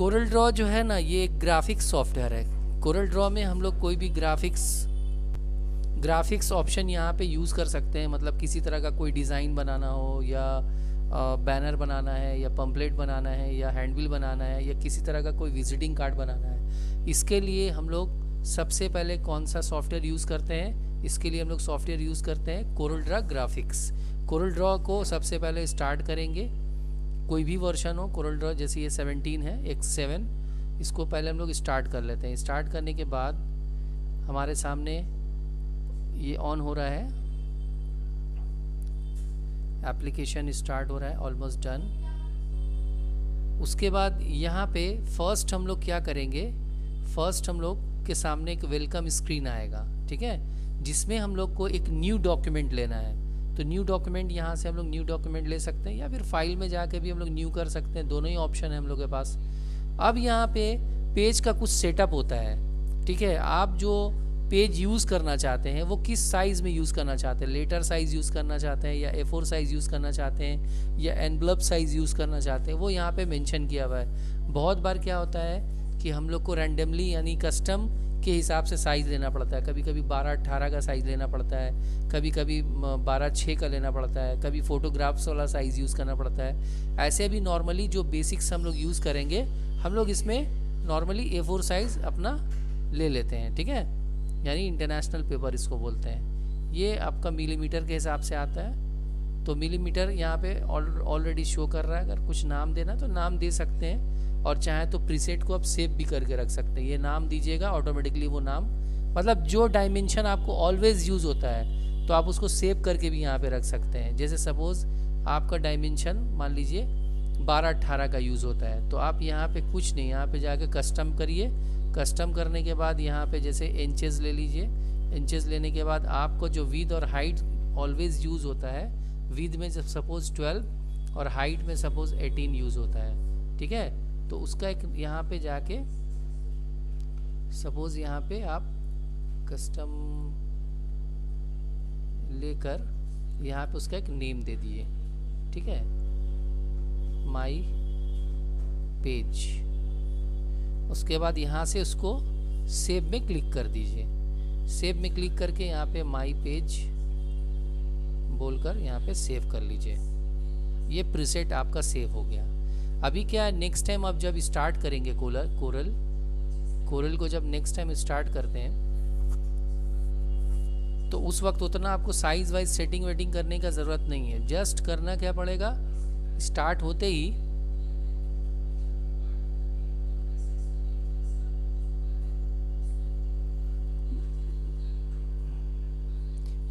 Corel Draw जो है ना, ये एक ग्राफिक्स सॉफ्टवेयर है। कोरल ड्रॉ में हम लोग कोई भी ग्राफिक्स ऑप्शन यहाँ पे यूज़ कर सकते हैं। मतलब किसी तरह का कोई डिज़ाइन बनाना हो, या बैनर बनाना है, या पम्पलेट बनाना है, या हैंडबिल बनाना है, या किसी तरह का कोई विजिटिंग कार्ड बनाना है। इसके लिए हम लोग सबसे पहले कौन सा सॉफ्टवेयर यूज़ करते हैं? इसके लिए हम लोग सॉफ्टवेयर यूज़ करते हैं Corel Draw graphics. Corel Draw को सबसे पहले स्टार्ट करेंगे, कोई भी वर्जन हो। कोरल ड्रॉ जैसे ये 17 है, X7, इसको पहले हम लोग स्टार्ट कर लेते हैं। स्टार्ट करने के बाद हमारे सामने ये ऑन हो रहा है, एप्लीकेशन स्टार्ट हो रहा है, ऑलमोस्ट डन। उसके बाद यहाँ पे फर्स्ट हम लोग क्या करेंगे, फर्स्ट हम लोग के सामने एक वेलकम स्क्रीन आएगा, ठीक है, जिसमें हम लोग को एक न्यू डॉक्यूमेंट लेना है। तो न्यू डॉक्यूमेंट यहाँ से हम लोग न्यू डॉक्यूमेंट ले सकते हैं, या फिर फाइल में जाके भी हम लोग न्यू कर सकते हैं। दोनों ही ऑप्शन है हम लोग के पास। अब यहाँ पे पेज का कुछ सेटअप होता है, ठीक है। आप जो पेज यूज़ करना चाहते हैं वो किस साइज़ में यूज़ करना चाहते हैं, लेटर साइज़ यूज़ करना चाहते हैं, या A4 साइज़ यूज़ करना चाहते हैं, या एनवलप साइज़ यूज़ करना चाहते हैं, वो यहाँ पे मेंशन किया हुआ है। बहुत बार क्या होता है कि हम लोग को रैंडमली यानी कस्टम के हिसाब से साइज़ लेना पड़ता है। कभी कभी 12-18 का साइज़ लेना पड़ता है, कभी कभी 12:6 का लेना पड़ता है, कभी फ़ोटोग्राफ्स वाला साइज़ यूज़ करना पड़ता है। ऐसे भी नॉर्मली जो बेसिक्स हम लोग यूज़ करेंगे, हम लोग इसमें नॉर्मली A4 साइज़ अपना ले लेते हैं, ठीक है, यानी इंटरनेशनल पेपर इसको बोलते हैं। ये आपका मिलीमीटर के हिसाब से आता है, तो मिलीमीटर यहाँ पे ऑलरेडी शो कर रहा है। अगर कुछ नाम देना तो नाम दे सकते हैं, और चाहे तो प्रीसेट को आप सेव भी करके रख सकते हैं। ये नाम दीजिएगा, ऑटोमेटिकली वो नाम, मतलब जो डायमेंशन आपको ऑलवेज यूज़ होता है तो आप उसको सेव करके भी यहाँ पे रख सकते हैं। जैसे सपोज़ आपका डायमेंशन मान लीजिए 12-18 का यूज़ होता है, तो आप यहाँ पे कुछ नहीं, यहाँ पे जाके कस्टम करिए। कस्टम करने के बाद यहाँ पे जैसे इंचेस ले लीजिए। इंचेस लेने के बाद आपको जो विड्थ और हाइट ऑलवेज यूज़ होता है, विड्थ में जब सपोज़ 12 और हाइट में सपोज़ 18 यूज़ होता है, ठीक है। तो उसका एक यहाँ पे जाके सपोज़ यहाँ पे आप कस्टम लेकर यहाँ पे उसका एक नेम दे दिए, ठीक है, माई पेज। उसके बाद यहाँ से उसको सेव में क्लिक कर दीजिए। सेव में क्लिक करके यहाँ पे माई पेज बोलकर यहाँ पे सेव कर लीजिए। ये प्रीसेट आपका सेव हो गया। अभी क्या है, नेक्स्ट टाइम आप जब स्टार्ट करेंगे कोरल को जब नेक्स्ट टाइम स्टार्ट करते हैं, तो उस वक्त उतना आपको साइज वाइज सेटिंग वेटिंग करने का ज़रूरत नहीं है। जस्ट करना क्या पड़ेगा, स्टार्ट होते ही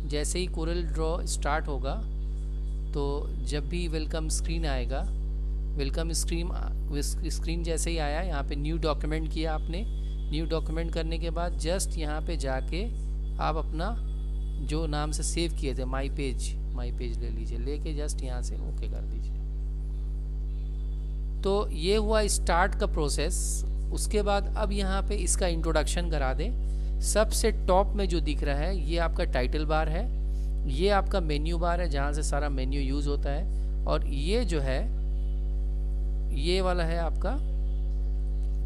जैसे ही कोरल ड्रॉ स्टार्ट होगा, तो जब भी वेलकम स्क्रीन आएगा, वेलकम स्क्रीन जैसे ही आया, यहाँ पे न्यू डॉक्यूमेंट किया आपने। न्यू डॉक्यूमेंट करने के बाद जस्ट यहाँ पे जाके आप अपना जो नाम से सेव किए थे माई पेज ले लीजिए, लेके जस्ट यहाँ से ओके कर दीजिए। तो ये हुआ स्टार्ट का प्रोसेस। उसके बाद अब यहाँ पे इसका इंट्रोडक्शन करा दें। सबसे टॉप में जो दिख रहा है ये आपका टाइटल बार है, ये आपका मेन्यू बार है जहाँ से सारा मेन्यू यूज़ होता है, और ये जो है ये वाला है आपका,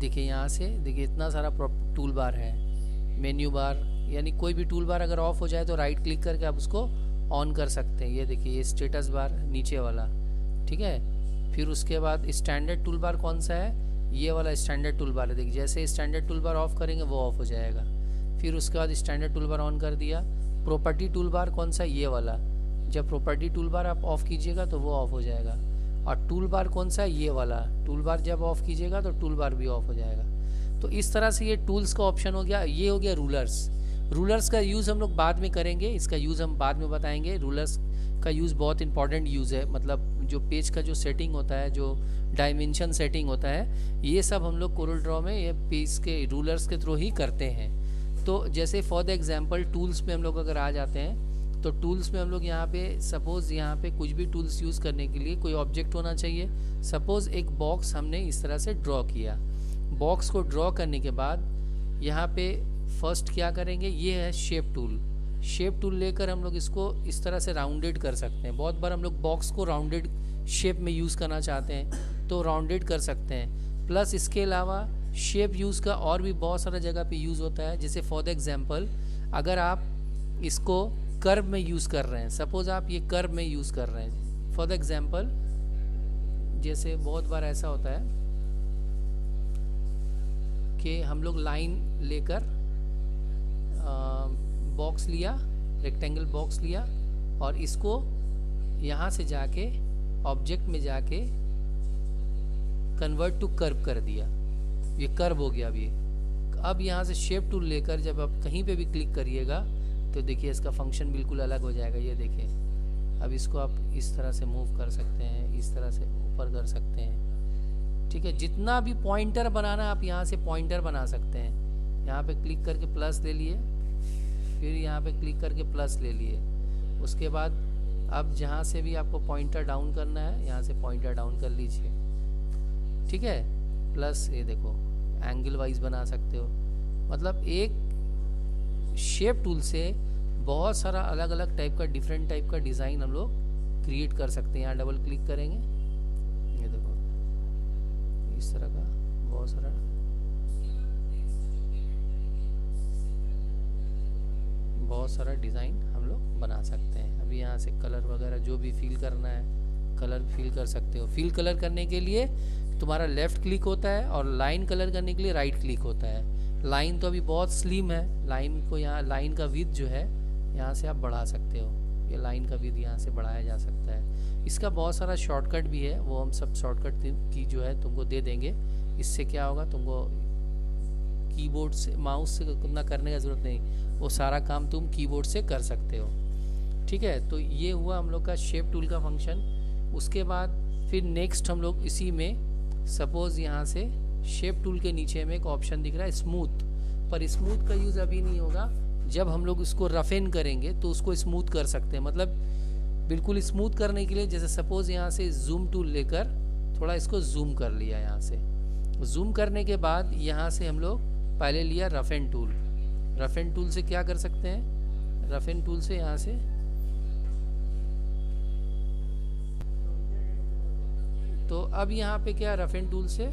देखिए यहाँ से देखिए इतना सारा टूल बार है, मेन्यू बार, यानी कोई भी टूल बार अगर ऑफ हो जाए तो राइट क्लिक करके आप उसको ऑन कर सकते हैं। ये देखिए ये स्टेटस बार नीचे वाला, ठीक है। फिर उसके बाद स्टैंडर्ड टूल बार कौन सा है, ये वाला स्टैंडर्ड टूल बार है। देखिए जैसे स्टैंडर्ड टूल बार ऑफ करेंगे वो ऑफ हो जाएगा। फिर उसके बाद स्टैंडर्ड टूल बार ऑन कर दिया। प्रॉपर्टी टूल बार कौन सा, ये वाला, जब प्रॉपर्टी टूल बार आप ऑफ कीजिएगा तो वो ऑफ हो जाएगा। और टूल बार कौन सा, ये वाला, टूल बार जब ऑफ कीजिएगा तो टूल बार भी ऑफ हो जाएगा। तो इस तरह से ये टूल्स का ऑप्शन हो गया। ये हो गया रूलर्स का यूज़ हम लोग बाद में करेंगे, इसका यूज़ हम बाद में बताएंगे। रूलर्स का यूज़ बहुत इंपॉर्टेंट यूज़ है, मतलब जो पेज का जो सेटिंग होता है, जो डायमेंशन सेटिंग होता है, ये सब हम लोग कोरल ड्रॉ में ये पेज के रूलर्स के थ्रू ही करते हैं। तो जैसे फॉर द एग्जांपल टूल्स में हम लोग अगर आ जाते हैं, तो टूल्स में हम लोग यहाँ पे सपोज़ यहाँ पे कुछ भी टूल्स यूज़ करने के लिए कोई ऑब्जेक्ट होना चाहिए। सपोज़ एक बॉक्स हमने इस तरह से ड्रॉ किया। बॉक्स को ड्रॉ करने के बाद यहाँ पे फर्स्ट क्या करेंगे, ये है शेप टूल। शेप टूल लेकर हम लोग इसको इस तरह से राउंडेड कर सकते हैं। बहुत बार हम लोग बॉक्स को राउंडेड शेप में यूज़ करना चाहते हैं तो राउंडेड कर सकते हैं। प्लस इसके अलावा शेप यूज़ का और भी बहुत सारा जगह पे यूज़ होता है। जैसे फॉर द एग्जांपल अगर आप इसको कर्व में यूज़ कर रहे हैं, सपोज़ आप ये कर्व में यूज़ कर रहे हैं फॉर द एग्जांपल, जैसे बहुत बार ऐसा होता है कि हम लोग लाइन लेकर बॉक्स लिया, रेक्टेंगल बॉक्स लिया और इसको यहाँ से जाके ऑब्जेक्ट में जाके कन्वर्ट टू कर्व कर दिया, ये कर्व हो गया। अब यहाँ से शेप टूल लेकर जब आप कहीं पे भी क्लिक करिएगा तो देखिए इसका फंक्शन बिल्कुल अलग हो जाएगा। ये देखिए अब इसको आप इस तरह से मूव कर सकते हैं, इस तरह से ऊपर कर सकते हैं, ठीक है। जितना भी पॉइंटर बनाना आप यहाँ से पॉइंटर बना सकते हैं। यहाँ पे क्लिक करके प्लस ले लिए, फिर यहाँ पे क्लिक करके प्लस ले लिए, उसके बाद अब जहाँ से भी आपको पॉइंटर डाउन करना है यहाँ से पॉइंटर डाउन कर लीजिए, ठीक है। प्लस ये देखो एंगल वाइज बना सकते हो। मतलब एक शेप टूल से बहुत सारा अलग अलग टाइप का, डिफरेंट टाइप का डिज़ाइन हम लोग क्रिएट कर सकते हैं। यहाँ डबल क्लिक करेंगे, ये देखो इस तरह का बहुत सारा डिज़ाइन हम लोग बना सकते हैं। अभी यहाँ से कलर वगैरह जो भी फिल करना है कलर फिल कर सकते हो। फिल कलर करने के लिए तुम्हारा लेफ़्ट क्लिक होता है और लाइन कलर करने के लिए राइट क्लिक होता है। लाइन तो अभी बहुत स्लिम है, लाइन को यहाँ लाइन का विड्थ जो है यहाँ से आप बढ़ा सकते हो। ये लाइन का विड्थ यहाँ से बढ़ाया जा सकता है। इसका बहुत सारा शॉर्टकट भी है, वो हम सब शॉर्टकट की जो है तुमको दे देंगे। इससे क्या होगा, तुमको कीबोर्ड से माउस से उतना करने की ज़रूरत नहीं, वो सारा काम तुम कीबोर्ड से कर सकते हो, ठीक है। तो ये हुआ हम लोग का शेप टूल का फंक्शन। उसके बाद फिर नेक्स्ट हम लोग इसी में सपोज़ यहाँ से शेप टूल के नीचे में एक ऑप्शन दिख रहा है स्मूथ, पर स्मूथ का यूज़ अभी नहीं होगा। जब हम लोग इसको रफेन करेंगे तो उसको स्मूथ कर सकते हैं। मतलब बिल्कुल स्मूथ करने के लिए जैसे सपोज़ यहाँ से जूम टूल लेकर थोड़ा इसको जूम कर लिया। यहाँ से जूम करने के बाद यहाँ से हम लोग पहले लिया रफेन टूल। रफेन टूल से क्या कर सकते हैं, रफेन टूल से यहाँ से तो अब यहाँ पे क्या रफेन टूल से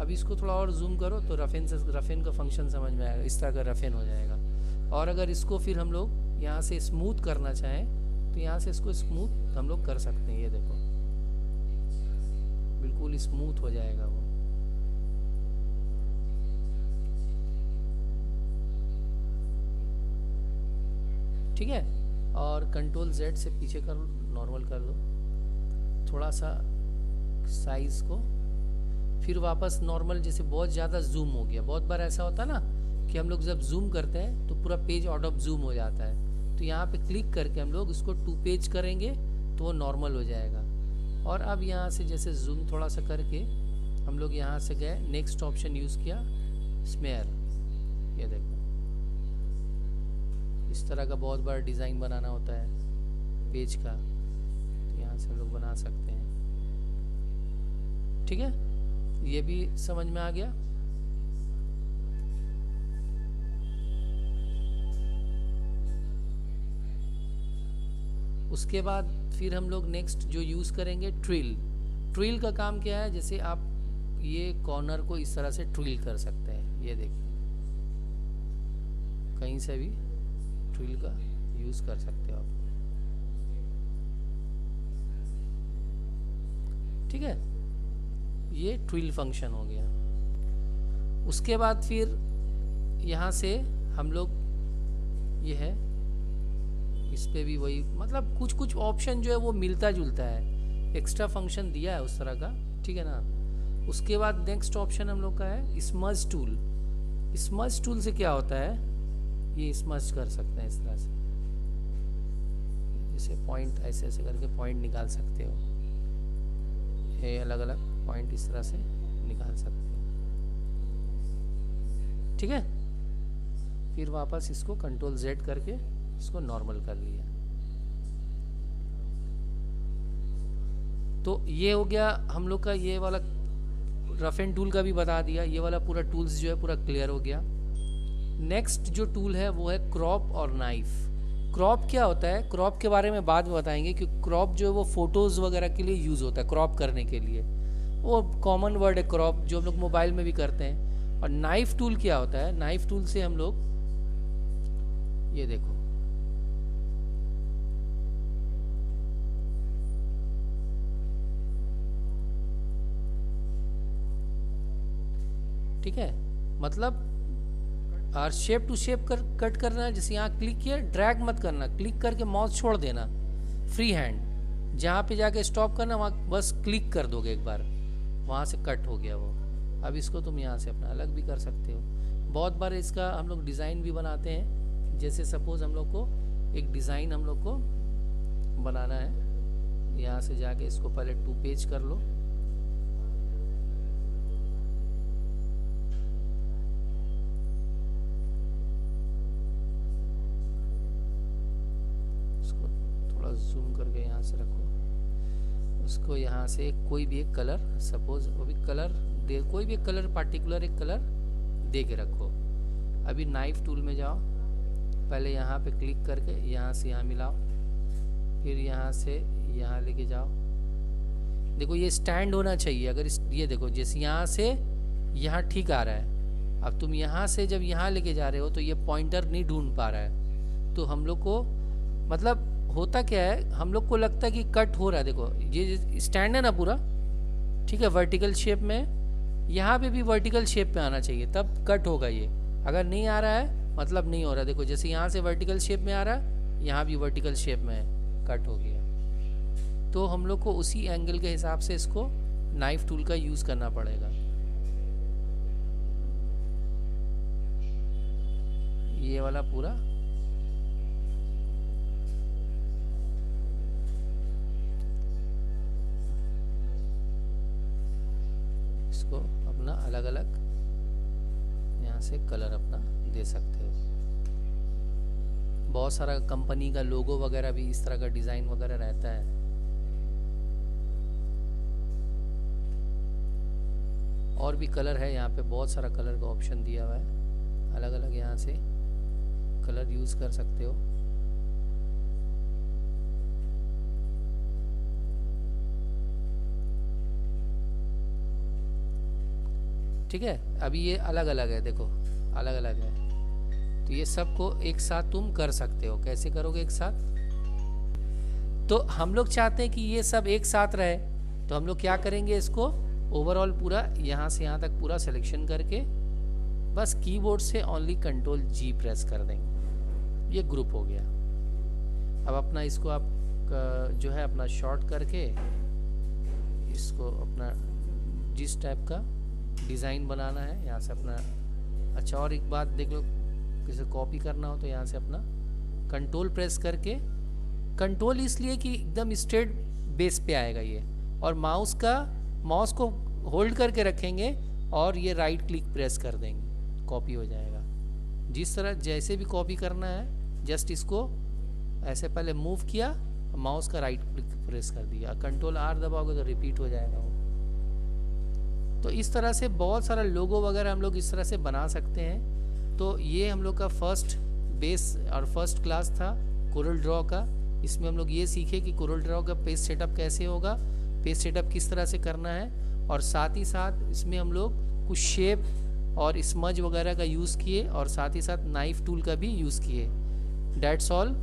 अब इसको थोड़ा और जूम करो तो रफेन से रफेन का फंक्शन समझ में आएगा, इस तरह का रफेन हो जाएगा। और अगर इसको फिर हम लोग यहाँ से स्मूथ करना चाहें तो यहाँ से इसको स्मूथ हम लोग कर सकते हैं। ये देखो बिल्कुल स्मूथ हो जाएगा वो, ठीक है। और कंट्रोल Z से पीछे कर नॉर्मल कर लो थोड़ा सा साइज को, फिर वापस नॉर्मल। जैसे बहुत ज़्यादा जूम हो गया, बहुत बार ऐसा होता है ना कि हम लोग जब जूम करते हैं तो पूरा पेज आउट ऑफ जूम हो जाता है। तो यहाँ पे क्लिक करके हम लोग इसको 2 पेज करेंगे तो वो नॉर्मल हो जाएगा। और अब यहाँ से जैसे जूम थोड़ा सा करके हम लोग यहाँ से गए, नेक्स्ट ऑप्शन यूज़ किया स्मेयर। ये देखो इस तरह का बहुत बड़ा डिज़ाइन बनाना होता है पेज का, तो यहाँ से हम लोग बना सकते हैं, ठीक है। ये भी समझ में आ गया। उसके बाद फिर हम लोग नेक्स्ट जो यूज़ करेंगे ट्रिल। ट्रिल का काम क्या है, जैसे आप ये कॉर्नर को इस तरह से ट्रिल कर सकते हैं। ये देखिए कहीं से भी ट्रिल का यूज़ कर सकते हो आप, ठीक है। ये ट्रिल फंक्शन हो गया। उसके बाद फिर यहाँ से हम लोग ये है इस पे भी वही, मतलब कुछ कुछ ऑप्शन जो है वो मिलता जुलता है, एक्स्ट्रा फंक्शन दिया है उस तरह का, ठीक है ना। उसके बाद नेक्स्ट ऑप्शन हम लोग का है स्मज टूल। स्मज टूल से क्या होता है, ये स्मज कर सकते हैं इस तरह से, जैसे पॉइंट ऐसे ऐसे करके पॉइंट निकाल सकते हो, ये अलग अलग पॉइंट इस तरह से निकाल सकते हो, ठीक है। फिर वापस इसको कंट्रोल Z करके इसको नॉर्मल कर लिया। तो ये हो गया हम लोग का, ये वाला रफ एंड टूल का भी बता दिया, ये वाला पूरा टूल्स जो है पूरा क्लियर हो गया। नेक्स्ट जो टूल है वो है क्रॉप और नाइफ। क्रॉप क्या होता है, क्रॉप के बारे में बाद में बताएंगे, क्योंकि क्रॉप जो है वो फोटोज़ वगैरह के लिए यूज़ होता है, क्रॉप करने के लिए। वो कॉमन वर्ड है क्रॉप, जो हम लोग मोबाइल में भी करते हैं। और नाइफ टूल क्या होता है, नाइफ टूल से हम लोग ये देखो ठीक है, मतलब और शेप टू शेप कट करना है। जैसे यहाँ क्लिक किया, ड्रैग मत करना, क्लिक करके माउस छोड़ देना, फ्री हैंड, जहाँ पे जाके स्टॉप करना वहाँ बस क्लिक कर दोगे एक बार, वहाँ से कट हो गया वो। अब इसको तुम यहाँ से अपना अलग भी कर सकते हो। बहुत बार इसका हम लोग डिज़ाइन भी बनाते हैं। जैसे सपोज़ हम लोग को एक डिज़ाइन हम लोग को बनाना है, यहाँ से जाके इसको पहले 2 पेज कर लो, जूम करके यहाँ से रखो। उसको यहाँ से कोई भी एक कलर, सपोज वो भी कलर दे, कोई भी एक कलर पार्टिकुलर एक कलर दे के रखो। अभी नाइफ टूल में जाओ, पहले यहाँ पे क्लिक करके यहाँ से यहाँ मिलाओ, फिर यहाँ से यहाँ लेके जाओ। देखो ये स्टैंड होना चाहिए। अगर ये देखो जैसे यहाँ से यहाँ ठीक आ रहा है, अब तुम यहाँ से जब यहाँ लेके जा रहे हो तो ये पॉइंटर नहीं ढूंढ पा रहा है। तो हम लोग को मतलब होता क्या है, हम लोग को लगता है कि कट हो रहा है। देखो ये स्टैंड है ना पूरा, ठीक है, वर्टिकल शेप में, यहाँ पे भी वर्टिकल शेप में आना चाहिए, तब कट होगा ये। अगर नहीं आ रहा है मतलब नहीं हो रहा। देखो जैसे यहाँ से वर्टिकल शेप में आ रहा है, यहाँ भी वर्टिकल शेप में है, कट हो गया। तो हम लोग को उसी एंगल के हिसाब से इसको नाइफ टूल का यूज़ करना पड़ेगा। ये वाला पूरा इसको अपना अलग अलग यहाँ से कलर अपना दे सकते हो। बहुत सारा कंपनी का लोगो वगैरह भी इस तरह का डिज़ाइन वगैरह रहता है। और भी कलर है यहाँ पे, बहुत सारा कलर का ऑप्शन दिया हुआ है, अलग अलग यहाँ से कलर यूज़ कर सकते हो। ठीक है, अभी ये अलग अलग है, देखो अलग अलग है। तो ये सबको एक साथ तुम कर सकते हो। कैसे करोगे एक साथ? तो हम लोग चाहते हैं कि ये सब एक साथ रहे, तो हम लोग क्या करेंगे, इसको ओवरऑल पूरा यहाँ से यहाँ तक पूरा सिलेक्शन करके बस कीबोर्ड से ओनली कंट्रोल G प्रेस कर देंगे, ये ग्रुप हो गया। अब अपना इसको आप जो है अपना शॉर्ट करके इसको अपना जिस टाइप का डिज़ाइन बनाना है यहाँ से अपना। अच्छा और एक बात देख लो, किसे कॉपी करना हो तो यहाँ से अपना कंट्रोल प्रेस करके, कंट्रोल इसलिए कि एकदम स्ट्रेट बेस पे आएगा ये, और माउस को होल्ड करके रखेंगे और ये राइट क्लिक प्रेस कर देंगे, कॉपी हो जाएगा। जिस तरह जैसे भी कॉपी करना है, जस्ट इसको ऐसे पहले मूव किया, माउस का राइट क्लिक प्रेस कर दिया, कंट्रोल R दबाओगे तो रिपीट हो जाएगा वो। तो इस तरह से बहुत सारा लोगो वगैरह हम लोग इस तरह से बना सकते हैं। तो ये हम लोग का फर्स्ट बेस और फर्स्ट क्लास था कोरल ड्रॉ का। इसमें हम लोग ये सीखे कि कोरल ड्रॉ का पेज सेटअप कैसे होगा, पेज सेटअप किस तरह से करना है, और साथ ही साथ इसमें हम लोग कुछ शेप और स्मज वगैरह का यूज़ किए, और साथ ही साथ नाइफ टूल का भी यूज़ किए। That's all.